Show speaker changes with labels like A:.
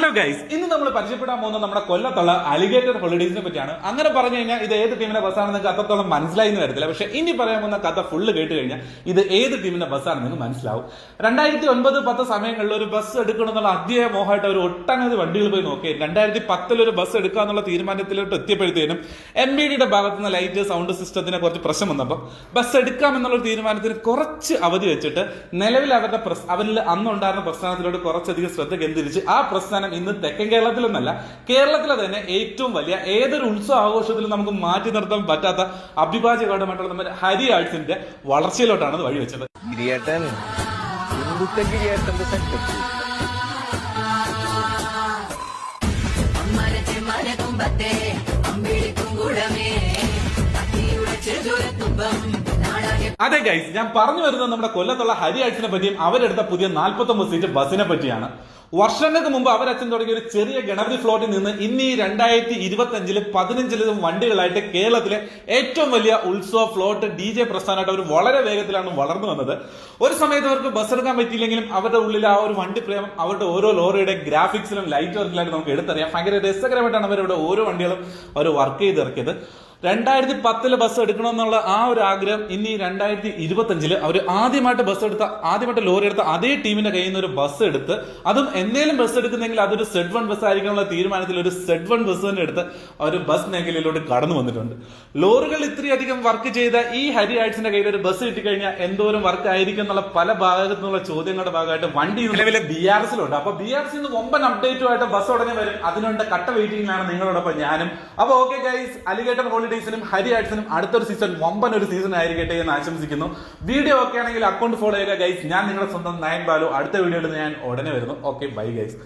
A: Hello guys, ഇന്ന് നമ്മൾ പരിചയപ്പെടാൻ പോകുന്ന നമ്മുടെ കൊല്ലത്തുള്ള അലിഗേറ്റർ ഹോളിഡേസിനെ പറ്റിയാണ്. അങ്ങനെ പറഞ്ഞു കഴിഞ്ഞാൽ ഇത് ഏത് ടീമിന്റെ ബസ്സാണെന്ന് നിങ്ങൾക്ക് അത്രത്തോളം മനസ്സിലായി എന്ന് വരത്തില്ല. പക്ഷെ ഇനി പറയാൻ പോകുന്ന കഥ ഫുള്ള് കേട്ട് കഴിഞ്ഞാൽ ഇത് ഏത് ടീമിന്റെ ബസ്സാണെന്ന് നിങ്ങൾക്ക് മനസ്സിലാവും. 2009-10 സമയങ്ങളിൽ ഒരു ബസ് എടുക്കണമെന്നുള്ള അതിയായ മോഹമായിട്ട് ഒരു ഒട്ടനവധി വണ്ടികൾ പോയി നോക്കി. 2010 ഒരു ബസ് എടുക്കുക എന്നുള്ള തീരുമാനത്തിലോട്ട് എത്തിയപ്പോഴത്തേനും MBDയുടെ ഭാഗത്തു നിന്ന് ലൈറ്റ് സൗണ്ട് സിസ്റ്റത്തിന് കുറച്ച് പ്രശ്നം വന്നപ്പോൾ ബസ് എടുക്കാം എന്നുള്ള തീരുമാനത്തിന് കുറച്ച് അവധി വെച്ചിട്ട് നിലവിൽ അവരിൽ അന്നുണ്ടായിരുന്ന പ്രസ്ഥാനത്തിലോട്ട് കുറച്ചധികം ശ്രദ്ധ കേന്ദ്രീകരിച്ച് ആ പ്രസ്ഥാനം ഇന്ന് തെക്കൻ കേരളത്തിലൊന്നല്ല, കേരളത്തിലെ തന്നെ ഏറ്റവും വലിയ ഏതൊരു ഉത്സവ ആഘോഷത്തിലും നമുക്ക് മാറ്റി നിർത്താൻ പറ്റാത്ത അഭിഭാജ്യ ഘടകമായിട്ടുള്ള നമ്മുടെ ഹരി ആർട്സിന്റെ വളർച്ചയിലോട്ടാണ് അത് വഴിവെച്ചത്. അതെ ഗൈസ്, ഞാൻ പറഞ്ഞു വരുന്നത് നമ്മുടെ കൊല്ലത്തുള്ള ഹരി ആർട്സിനെ പറ്റിയും അവരെടുത്ത പുതിയ 49 സീറ്റ് ബസിനെ പറ്റിയാണ്. വർഷങ്ങൾക്ക് മുമ്പ് അവരച്ഛൻ തുടങ്ങിയ ഒരു ചെറിയ ഗണപതി ഫ്ലോട്ടിൽ നിന്ന് ഇന്ന് ഈ 2025 15 വണ്ടികളായിട്ട് കേരളത്തിലെ ഏറ്റവും വലിയ ഉത്സവ ഫ്ലോട്ട് DJ പ്രസ്ഥാനമായിട്ട് അവർ വളരെ വേഗത്തിലാണ് വളർന്നു വന്നത്. ഒരു സമയത്ത് അവർക്ക് ബസ് എടുക്കാൻ പറ്റിയില്ലെങ്കിലും അവരുടെ ഉള്ളിൽ ആ ഒരു വണ്ടി പ്രേമം അവരുടെ ഓരോ ലോറിയുടെ ഗ്രാഫിക്സിലും ലൈറ്റ് വർക്കിലായിട്ട് നമുക്ക് എടുത്തറിയാം. ഭയങ്കര രസകരമായിട്ടാണ് അവരുടെ ഓരോ വണ്ടികളും അവർ വർക്ക് ചെയ്തിറക്കിയത്. 2010 ബസ് എടുക്കണമെന്നുള്ള ആ ഒരു ആഗ്രഹം ഇനി 2025 അവർ ആദ്യമായിട്ട് ലോറി എടുത്ത അതേ ടീമിന്റെ കയ്യിൽ നിന്ന് ഒരു ബസ് എടുത്ത്, അതും എന്തെങ്കിലും ബസ് എടുക്കുന്നെങ്കിൽ അതൊരു Z1 ബസ് ആയിരിക്കാനുള്ള തീരുമാനത്തിൽ ഒരു Z1 ബസ് തന്നെ എടുത്ത് അവർ ബസ് മേഖലയിലോട്ട് കടന്നു വന്നിട്ടുണ്ട്. ലോറികൾ ഇത്രയധികം വർക്ക് ചെയ്ത ഈ ഹരി ആർട്സിന്റെ കയ്യിൽ ഒരു ബസ് കിട്ടിക്കഴിഞ്ഞാൽ എന്തോരം വർക്ക് ആയിരിക്കും എന്നുള്ള പല ഭാഗത്തു നിന്നുള്ള ചോദ്യങ്ങളുടെ ഭാഗമായിട്ട് വണ്ടി നിലവിലെ BRSലുണ്ട്. അപ്പൊ BRS വമ്പൻ അപ്ഡേറ്റുമായിട്ട് ബസ് ഉടനെ വരും. അതിനുണ്ട് കട്ട വെയിറ്റിംഗിലാണ് നിങ്ങളോടൊപ്പം ഞാനും. അപ്പൊ ഓക്കെ ഗൈസ്, അലിഗേറ്റർ ഹോളിഡേസിനും ഹരി ആർട്സിനും അടുത്തൊരു സീസൺ വമ്പൻ ഒരു സീസൺ ആയിരിക്കട്ടെ എന്ന് ആശംസിക്കുന്നു. വീഡിയോ ഒക്കെ ആണെങ്കിൽ അക്കൗണ്ട് ഫോളോ ചെയ്യുക ഗൈസ്. ഞാൻ നിങ്ങളുടെ സ്വന്തം നയൻ ബാലു. അടുത്ത വീഡിയോയിൽ ഞാൻ ഉടനെ വരുന്നു. Okay, bye guys.